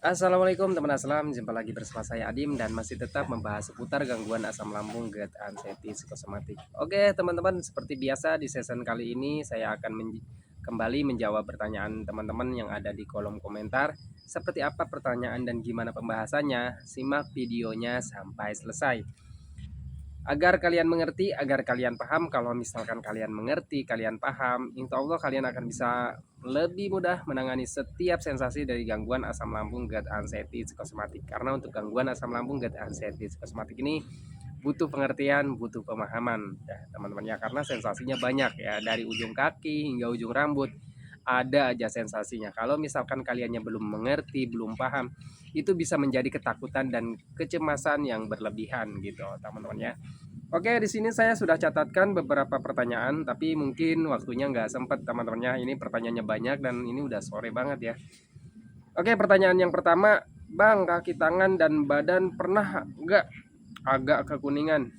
Assalamualaikum teman aslam, jumpa lagi bersama saya Adim dan masih tetap membahas seputar gangguan asam lambung, GERD, anxiety, psikosomatik. Oke teman-teman, seperti biasa di season kali ini saya akan kembali menjawab pertanyaan teman-teman yang ada di kolom komentar. Seperti apa pertanyaan dan gimana pembahasannya, simak videonya sampai selesai. Agar kalian mengerti, agar kalian paham. Kalau misalkan kalian mengerti, kalian paham, insya Allah kalian akan bisa lebih mudah menangani setiap sensasi dari gangguan asam lambung, GERD, anxiety, psikosomatik. Karena untuk gangguan asam lambung, GERD, anxiety, psikosomatik ini butuh pengertian, butuh pemahaman ya teman-teman ya, karena sensasinya banyak ya, dari ujung kaki hingga ujung rambut ada aja sensasinya. Kalau misalkan kaliannya belum mengerti, belum paham, itu bisa menjadi ketakutan dan kecemasan yang berlebihan gitu teman-teman ya. Oke, di sini saya sudah catatkan beberapa pertanyaan, tapi mungkin waktunya nggak sempat teman-temannya. Ini pertanyaannya banyak dan ini udah sore banget ya. Oke, pertanyaan yang pertama, Bang, kaki tangan dan badan pernah nggak agak kekuningan?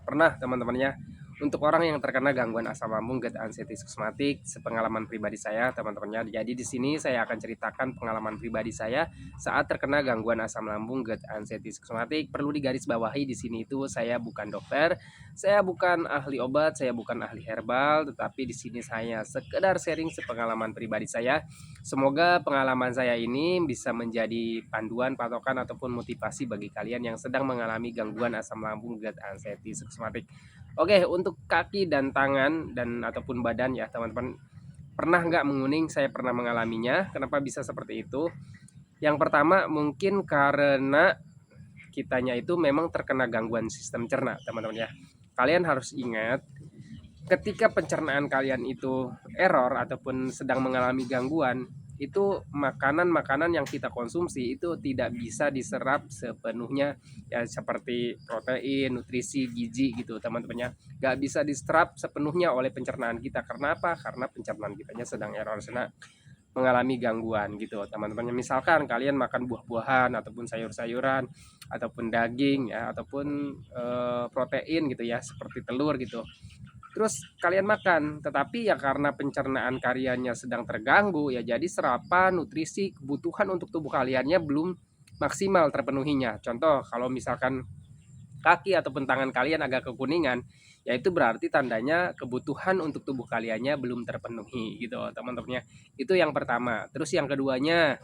Pernah teman-temannya. Untuk orang yang terkena gangguan asam lambung, GERD, anxiety, psikosomatik, sepengalaman pribadi saya teman-temannya. Jadi di sini saya akan ceritakan pengalaman pribadi saya saat terkena gangguan asam lambung, GERD, anxiety, psikosomatik. Perlu digarisbawahi di sini itu saya bukan dokter, saya bukan ahli obat, saya bukan ahli herbal, tetapi di sini saya sekedar sharing sepengalaman pribadi saya. Semoga pengalaman saya ini bisa menjadi panduan, patokan ataupun motivasi bagi kalian yang sedang mengalami gangguan asam lambung, GERD, anxiety, psikosomatik. Oke, untuk kaki dan tangan dan ataupun badan ya teman-teman, pernah nggak menguning? Saya pernah mengalaminya. Kenapa bisa seperti itu? Yang pertama mungkin karena kitanya itu memang terkena gangguan sistem cerna teman-teman ya. Kalian harus ingat, ketika pencernaan kalian itu error ataupun sedang mengalami gangguan, itu makanan-makanan yang kita konsumsi itu tidak bisa diserap sepenuhnya ya, seperti protein, nutrisi, gizi gitu teman-temannya, nggak bisa diserap sepenuhnya oleh pencernaan kita. Karena apa? Karena pencernaan kitanya sedang error, sedang mengalami gangguan gitu teman-temannya. Misalkan kalian makan buah-buahan ataupun sayur-sayuran ataupun daging ya, ataupun protein gitu ya, seperti telur gitu, terus kalian makan, tetapi ya karena pencernaan kaliannya sedang terganggu ya, jadi serapan nutrisi kebutuhan untuk tubuh kaliannya belum maksimal terpenuhinya. Contoh, kalau misalkan kaki ataupun tangan kalian agak kekuningan, ya itu berarti tandanya kebutuhan untuk tubuh kaliannya belum terpenuhi gitu teman-temannya. Itu yang pertama. Terus yang keduanya,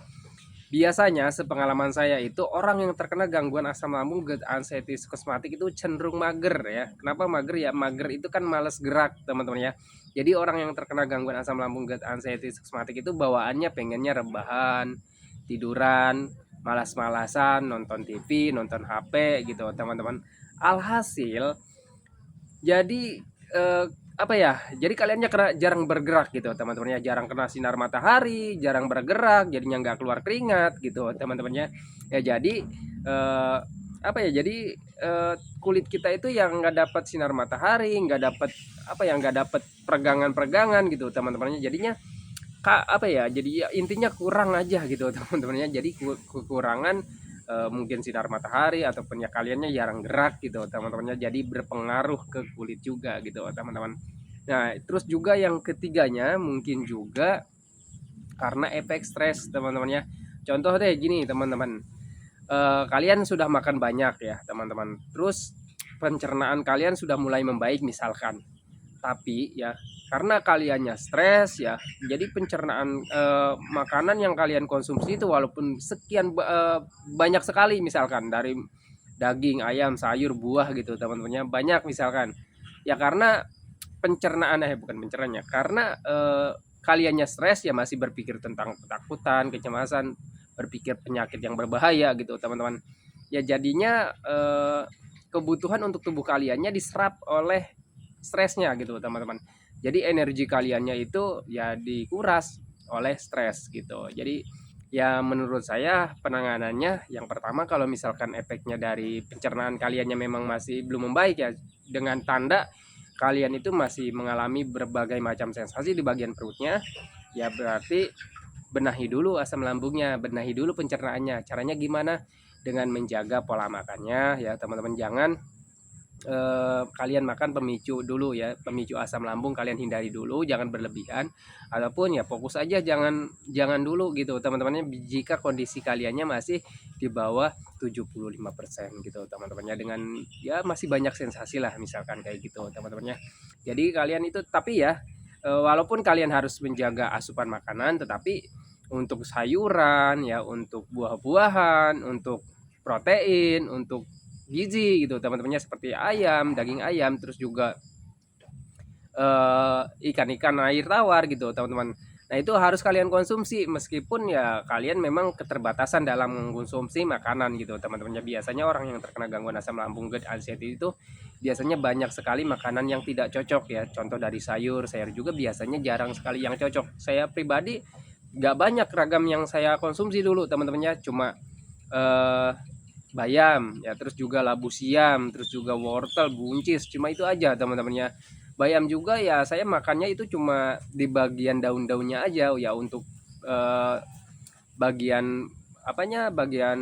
biasanya sepengalaman saya itu orang yang terkena gangguan asam lambung, GERD, anxiety, psikosomatik itu cenderung mager ya. Kenapa mager ya? Mager itu kan males gerak teman-teman ya. Jadi orang yang terkena gangguan asam lambung, GERD, anxiety, psikosomatik itu bawaannya pengennya rebahan, tiduran, malas-malasan, nonton TV, nonton HP gitu teman-teman. Alhasil jadi apa ya, jadi kaliannya kena jarang bergerak gitu teman-temannya, jarang kena sinar matahari, jarang bergerak, jadinya nggak keluar keringat gitu teman-temannya ya. Jadi eh, apa ya, jadi kulit kita itu yang nggak dapat sinar matahari, nggak dapat apa yang nggak dapat peregangan-peregangan gitu teman-temannya, jadinya apa ya, jadi ya intinya kurang aja gitu teman-temannya. Jadi kekurangan mungkin sinar matahari ataupun ya kaliannya jarang gerak gitu teman-temannya, jadi berpengaruh ke kulit juga gitu teman-teman. Nah terus juga yang ketiganya mungkin juga karena efek stres teman-temannya. Contoh deh gini teman-teman, kalian sudah makan banyak ya teman-teman, terus pencernaan kalian sudah mulai membaik misalkan, tapi ya karena kaliannya stres ya, jadi pencernaan makanan yang kalian konsumsi itu walaupun sekian banyak sekali, misalkan dari daging, ayam, sayur, buah gitu teman-temannya banyak misalkan, ya karena pencernaan bukan pencernaan ya, karena kaliannya stres ya, masih berpikir tentang ketakutan, kecemasan, berpikir penyakit yang berbahaya gitu teman-teman. Ya jadinya kebutuhan untuk tubuh kaliannya diserap oleh stresnya gitu teman-teman. Jadi energi kaliannya itu ya dikuras oleh stres gitu. Jadi ya menurut saya penanganannya yang pertama, kalau misalkan efeknya dari pencernaan kaliannya memang masih belum membaik ya, dengan tanda kalian itu masih mengalami berbagai macam sensasi di bagian perutnya, ya berarti benahi dulu asam lambungnya, benahi dulu pencernaannya. Caranya gimana? Dengan menjaga pola makannya ya teman-teman. Jangan kalian makan pemicu dulu ya, pemicu asam lambung kalian hindari dulu, jangan berlebihan, ataupun ya fokus aja jangan jangan dulu gitu teman-temannya, jika kondisi kaliannya masih di bawah 75% gitu teman-temannya, dengan ya masih banyak sensasi lah misalkan kayak gitu teman-temannya. Jadi kalian itu tapi ya walaupun kalian harus menjaga asupan makanan, tetapi untuk sayuran ya, untuk buah-buahan, untuk protein, untuk gizi gitu teman-temannya, seperti ayam, daging ayam, terus juga ikan-ikan air tawar gitu teman-teman. Nah itu harus kalian konsumsi, meskipun ya kalian memang keterbatasan dalam mengkonsumsi makanan gitu teman-temannya. Biasanya orang yang terkena gangguan asam lambung GERD anxiety itu biasanya banyak sekali makanan yang tidak cocok ya. Contoh dari sayur, sayur juga biasanya jarang sekali yang cocok. Saya pribadi nggak banyak ragam yang saya konsumsi dulu teman-temannya, cuma eh, bayam ya, terus juga labu siam, terus juga wortel, buncis, cuma itu aja teman-temannya. Bayam juga ya saya makannya itu cuma di bagian daun-daunnya aja ya, untuk eh, bagian apanya, bagian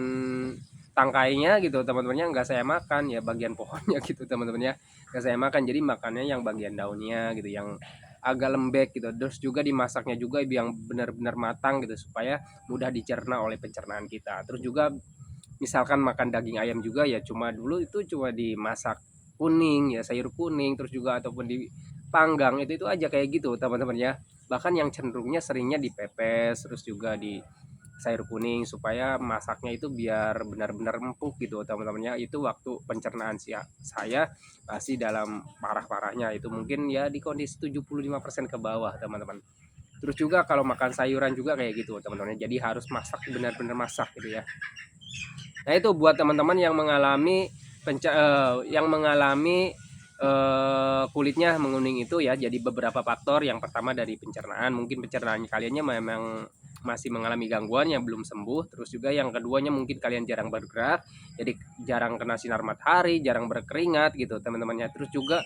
tangkainya gitu teman-temannya nggak saya makan ya, bagian pohonnya gitu teman-temannya nggak saya makan, jadi makannya yang bagian daunnya gitu, yang agak lembek gitu, terus juga dimasaknya juga yang benar-benar matang gitu supaya mudah dicerna oleh pencernaan kita. Terus juga misalkan makan daging ayam juga ya cuma dulu itu cuma dimasak kuning ya, sayur kuning, terus juga ataupun dipanggang, itu aja kayak gitu teman-teman ya. Bahkan yang cenderungnya seringnya dipepes, terus juga di sayur kuning, supaya masaknya itu biar benar-benar empuk gitu teman-temannya. Itu waktu pencernaan saya masih dalam parah-parahnya, itu mungkin ya di kondisi 75% ke bawah teman-teman. Terus juga kalau makan sayuran juga kayak gitu teman-teman, jadi harus masak, benar-benar masak gitu ya. Nah itu buat teman-teman yang mengalami yang mengalami kulitnya menguning itu ya, jadi beberapa faktor. Yang pertama dari pencernaan, mungkin pencernaan kaliannya memang masih mengalami gangguan yang belum sembuh. Terus juga yang keduanya mungkin kalian jarang bergerak, jadi jarang kena sinar matahari, jarang berkeringat gitu teman-temannya. Terus juga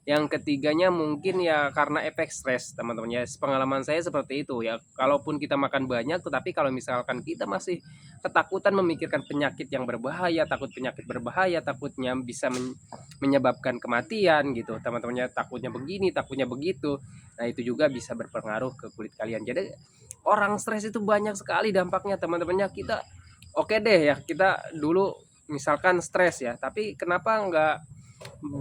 yang ketiganya mungkin ya karena efek stres teman-teman ya, pengalaman saya seperti itu ya. Kalaupun kita makan banyak, tetapi kalau misalkan kita masih ketakutan memikirkan penyakit yang berbahaya, takut penyakit berbahaya, takutnya bisa menyebabkan kematian gitu teman-temannya, takutnya begini, takutnya begitu, nah itu juga bisa berpengaruh ke kulit kalian. Jadi orang stres itu banyak sekali dampaknya teman-temannya. Kita oke deh ya, kita dulu misalkan stres ya, tapi kenapa nggak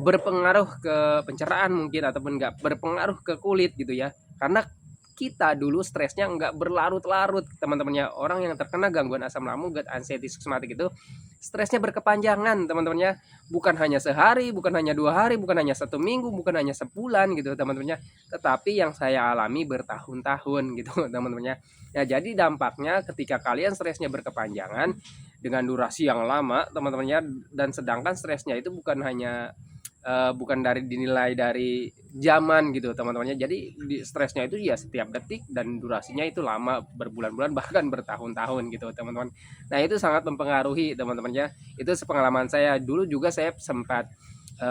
berpengaruh ke pencernaan mungkin, ataupun nggak berpengaruh ke kulit gitu ya, karena kita dulu stresnya nggak berlarut-larut teman-temannya. Orang yang terkena gangguan asam lambung GERD anxiety psikosomatik itu stresnya berkepanjangan teman-temannya, bukan hanya sehari, bukan hanya 2 hari, bukan hanya 1 minggu, bukan hanya sebulan gitu teman-temannya, tetapi yang saya alami bertahun-tahun gitu teman-temannya. Ya jadi dampaknya ketika kalian stresnya berkepanjangan dengan durasi yang lama teman-temannya, dan sedangkan stresnya itu bukan dari dinilai dari zaman gitu teman-temannya, jadi stresnya itu ya setiap detik dan durasinya itu lama, berbulan-bulan bahkan bertahun-tahun gitu teman-teman. Nah itu sangat mempengaruhi teman-temannya. Itu sepengalaman saya dulu juga, saya sempat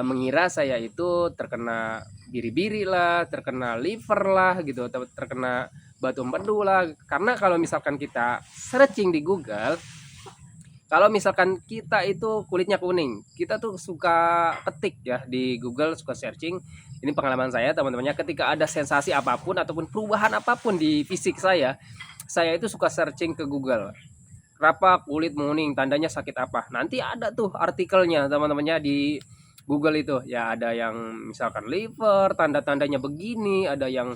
mengira saya itu terkena biri-biri lah, terkena liver lah gitu, terkena batu empedu lah. Karena kalau misalkan kita searching di Google, kalau misalkan kita itu kulitnya kuning, kita tuh suka ketik ya di Google, suka searching. Ini pengalaman saya teman-temannya, ketika ada sensasi apapun ataupun perubahan apapun di fisik saya itu suka searching ke Google. Kenapa kulit menguning, tandanya sakit apa? Nanti ada tuh artikelnya teman-temannya di Google itu. Ya ada yang misalkan liver, tanda-tandanya begini, ada yang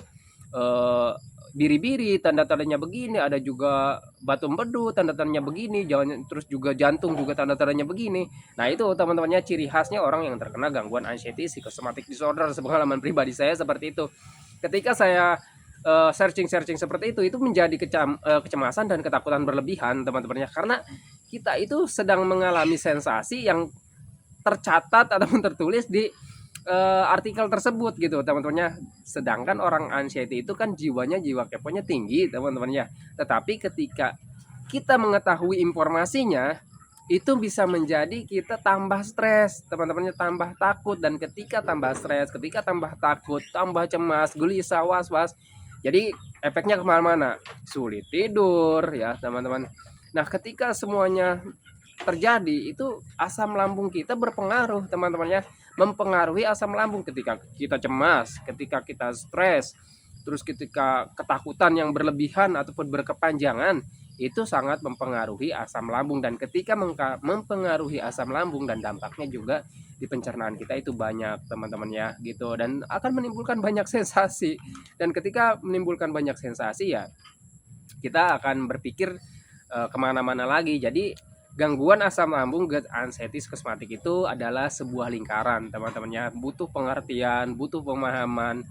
eh, biri-biri, tanda-tandanya begini, ada juga batu empedu, tanda-tandanya begini, jangan, terus juga jantung juga tanda-tandanya begini. Nah itu teman-temannya ciri khasnya orang yang terkena gangguan anxiety psychosomatic disorder. Pengalaman pribadi saya seperti itu. Ketika saya searching seperti itu menjadi kecemasan dan ketakutan berlebihan teman-temannya, karena kita itu sedang mengalami sensasi yang tercatat ataupun tertulis di artikel tersebut gitu teman-temannya. Sedangkan orang anxiety itu kan jiwanya, jiwa keponya tinggi teman-temannya, tetapi ketika kita mengetahui informasinya, itu bisa menjadi kita tambah stres teman-temannya, tambah takut. Dan ketika tambah stres, ketika tambah takut, tambah cemas, gelisah, was-was, jadi efeknya kemana-mana, sulit tidur ya teman-teman. Nah ketika semuanya terjadi, itu asam lambung kita berpengaruh teman-temannya. mempengaruhi asam lambung ketika kita cemas, ketika kita stres, terus ketika ketakutan yang berlebihan ataupun berkepanjangan, itu sangat mempengaruhi asam lambung. Dan ketika mempengaruhi asam lambung, dan dampaknya juga di pencernaan kita itu banyak teman-teman ya gitu, dan akan menimbulkan banyak sensasi. Dan ketika menimbulkan banyak sensasi ya kita akan berpikir kemana-mana lagi. Jadi gangguan asam lambung GERD anxiety psikosomatik itu adalah sebuah lingkaran teman-temannya, butuh pengertian, butuh pemahaman,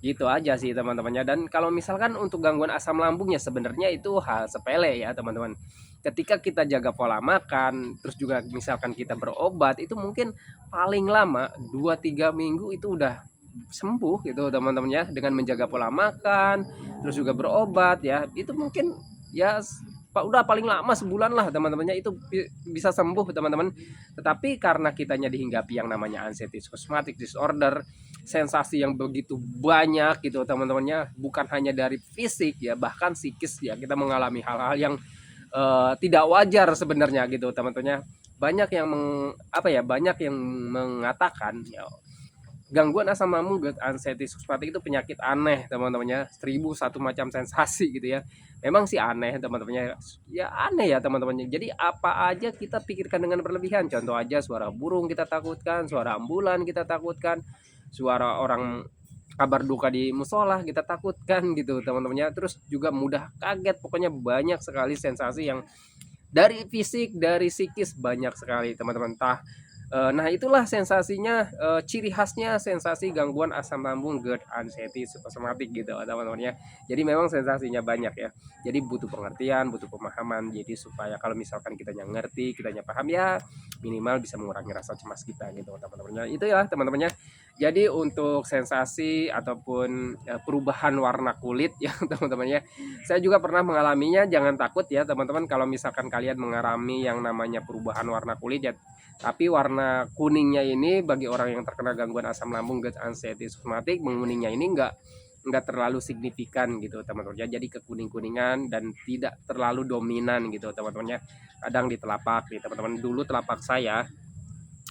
gitu aja sih teman-temannya. Dan kalau misalkan untuk gangguan asam lambungnya sebenarnya itu hal sepele ya teman-teman. Ketika kita jaga pola makan, terus juga misalkan kita berobat, itu mungkin paling lama 2-3 minggu itu udah sembuh gitu teman-temannya, dengan menjaga pola makan, terus juga berobat ya. Itu mungkin ya udah paling lama sebulan lah teman-temannya, itu bisa sembuh teman-teman. Tetapi karena kitanya dihinggapi yang namanya anxiety psychosomatic disorder, sensasi yang begitu banyak gitu teman-temannya, bukan hanya dari fisik ya, bahkan psikis ya, kita mengalami hal-hal yang tidak wajar sebenarnya gitu teman-temannya. Banyak yang banyak yang mengatakan ya, gangguan asam lambung GERD anxiety psikosomatik itu penyakit aneh teman-temannya, 1001 macam sensasi gitu ya. Memang sih aneh teman-temannya, ya aneh ya teman-temannya. Jadi apa aja kita pikirkan dengan berlebihan. Contoh aja, suara burung kita takutkan, suara ambulan kita takutkan, suara orang kabar duka di musola kita takutkan gitu teman-temannya. Terus juga mudah kaget, pokoknya banyak sekali sensasi yang dari fisik, dari psikis, banyak sekali teman-teman. Nah itulah sensasinya, ciri khasnya sensasi gangguan asam lambung GERD anxiety psikosomatik gitu teman-teman ya. Jadi memang sensasinya banyak ya. Jadi butuh pengertian, butuh pemahaman. Jadi supaya kalau misalkan kitanya ngerti, kitanya paham ya, minimal bisa mengurangi rasa cemas kita gitu teman-temannya. Itu ya teman-temannya. Jadi untuk sensasi ataupun perubahan warna kulit ya teman-teman ya, saya juga pernah mengalaminya. Jangan takut ya teman-teman kalau misalkan kalian mengalami yang namanya perubahan warna kulit ya. Tapi warna kuningnya ini bagi orang yang terkena gangguan asam lambung GERD anxiety psikosomatik, menguningnya ini enggak terlalu signifikan gitu teman-teman ya. Jadi kekuning-kuningan dan tidak terlalu dominan gitu teman-teman ya. Kadang di telapak nih teman-teman, dulu telapak saya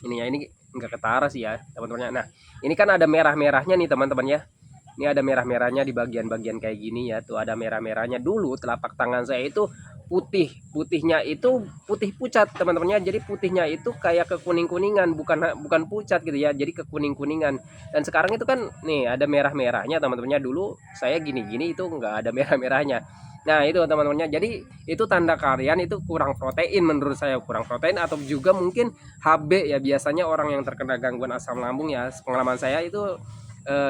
ini ya, ini enggak ketara sih ya teman-teman. Nah, ini kan ada merah-merahnya nih teman-teman ya. Ini ada merah-merahnya di bagian-bagian kayak gini ya. Tuh ada merah-merahnya. Dulu telapak tangan saya itu putihnya itu putih pucat teman-temannya. Jadi putihnya itu kayak kekuning-kuningan, bukan pucat gitu ya. Jadi kekuning-kuningan. Dan sekarang itu kan nih ada merah-merahnya teman-temannya. Dulu saya gini-gini itu enggak ada merah-merahnya. Nah itu teman-temannya, jadi itu tanda kalian itu kurang protein, menurut saya kurang protein, atau juga mungkin HB ya. Biasanya orang yang terkena gangguan asam lambung ya, pengalaman saya itu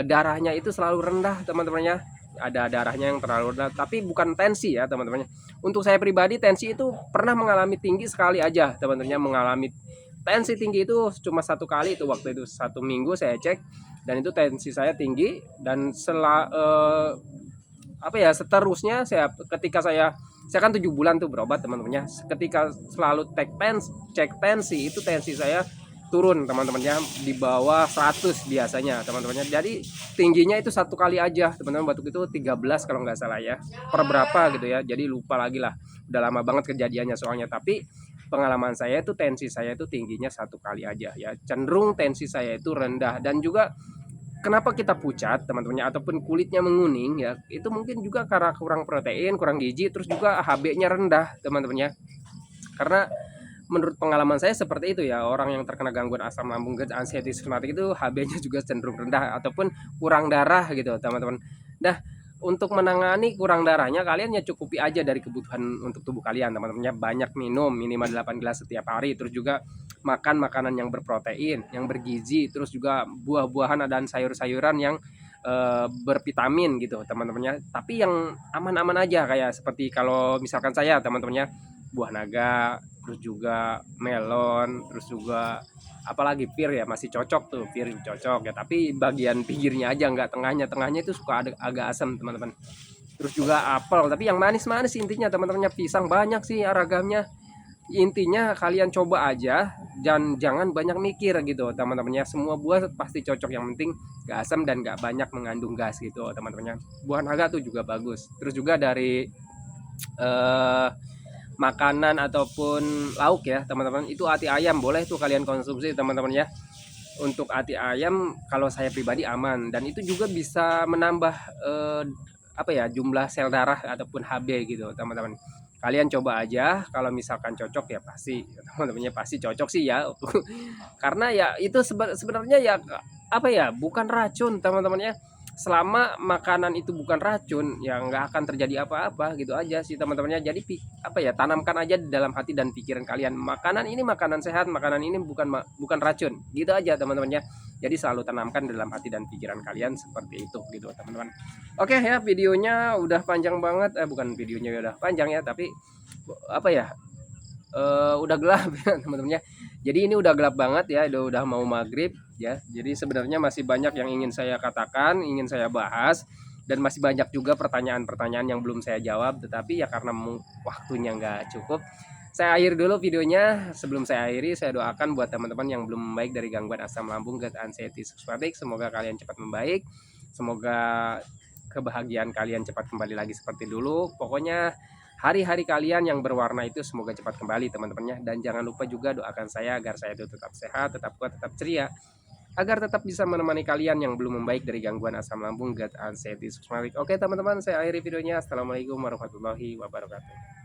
darahnya itu selalu rendah teman-temannya. Ada darahnya yang terlalu rendah, tapi bukan tensi ya teman-temannya. Untuk saya pribadi tensi itu pernah mengalami tinggi sekali aja teman-temannya. Mengalami tensi tinggi itu cuma 1 kali, itu waktu itu 1 minggu saya cek, dan itu tensi saya tinggi. Dan seterusnya ketika saya kan 7 bulan tuh berobat teman-temannya. Ketika selalu cek tensi, itu tensi saya turun teman-temannya di bawah 100 biasanya teman-temannya. Jadi tingginya itu 1 kali aja teman-teman, batuk itu 13 kalau nggak salah ya, per berapa gitu ya. Jadi lupa lagi lah, udah lama banget kejadiannya soalnya. Tapi pengalaman saya itu tensi saya itu tingginya 1 kali aja ya, cenderung tensi saya itu rendah. Dan juga kenapa kita pucat teman-temannya ataupun kulitnya menguning ya, itu mungkin juga karena kurang protein, kurang gizi, terus juga HB-nya rendah teman-temannya. Karena menurut pengalaman saya seperti itu ya, orang yang terkena gangguan asam lambung GERD anxiety psikosomatik itu HB-nya juga cenderung rendah ataupun kurang darah gitu teman-teman. Nah, untuk menangani kurang darahnya, kalian ya cukupi aja dari kebutuhan untuk tubuh kalian teman-temannya. Banyak minum minimal 8 gelas setiap hari, terus juga makan makanan yang berprotein, yang bergizi, terus juga buah-buahan dan sayur-sayuran yang bervitamin gitu teman-temannya. Tapi yang aman-aman aja, kayak seperti kalau misalkan saya teman-temannya, buah naga, terus juga melon, terus juga apalagi pir ya, masih cocok tuh, pir cocok ya, tapi bagian pinggirnya aja, nggak tengahnya itu suka ada agak asam teman-teman. Terus juga apel, tapi yang manis-manis intinya teman-temannya. Pisang banyak sih ragamnya. Intinya kalian coba aja dan jangan banyak mikir gitu teman-temannya. Semua buah pasti cocok, yang penting gak asam dan gak banyak mengandung gas gitu teman-temannya. Buah naga tuh juga bagus. Terus juga dari makanan ataupun lauk ya teman-teman, itu hati ayam boleh tuh kalian konsumsi teman-teman ya. untuk hati ayam kalau saya pribadi aman, dan itu juga bisa menambah apa ya, jumlah sel darah ataupun HB gitu teman-teman. Kalian coba aja, kalau misalkan cocok ya pasti teman-temannya pasti cocok sih ya. Karena ya itu sebenarnya ya apa ya, bukan racun teman-temannya. Selama makanan itu bukan racun ya nggak akan terjadi apa-apa gitu aja sih teman-temannya. Jadi apa ya, tanamkan aja di dalam hati dan pikiran kalian, makanan ini makanan sehat, makanan ini bukan racun gitu aja teman-temannya. Jadi selalu tanamkan dalam hati dan pikiran kalian seperti itu gitu teman-teman. Oke ya, videonya udah panjang banget, bukan videonya udah panjang ya, tapi apa ya, udah gelap ya teman-temannya. Jadi ini udah gelap banget ya, udah mau maghrib ya. Jadi sebenarnya masih banyak yang ingin saya katakan, ingin saya bahas, dan masih banyak juga pertanyaan-pertanyaan yang belum saya jawab, tetapi ya karena waktunya nggak cukup, saya akhiri dulu videonya. Sebelum saya akhiri, saya doakan buat teman-teman yang belum membaik dari gangguan asam lambung, GERD, anxiety, psikosomatik, semoga kalian cepat membaik, semoga kebahagiaan kalian cepat kembali lagi seperti dulu. Pokoknya hari-hari kalian yang berwarna itu semoga cepat kembali teman-temannya. Dan jangan lupa juga doakan saya agar saya itu tetap sehat, tetap kuat, tetap ceria, agar tetap bisa menemani kalian yang belum membaik dari gangguan asam lambung, GERD, anxiety, psikosomatik. Oke teman-teman, saya akhiri videonya. Assalamualaikum warahmatullahi wabarakatuh.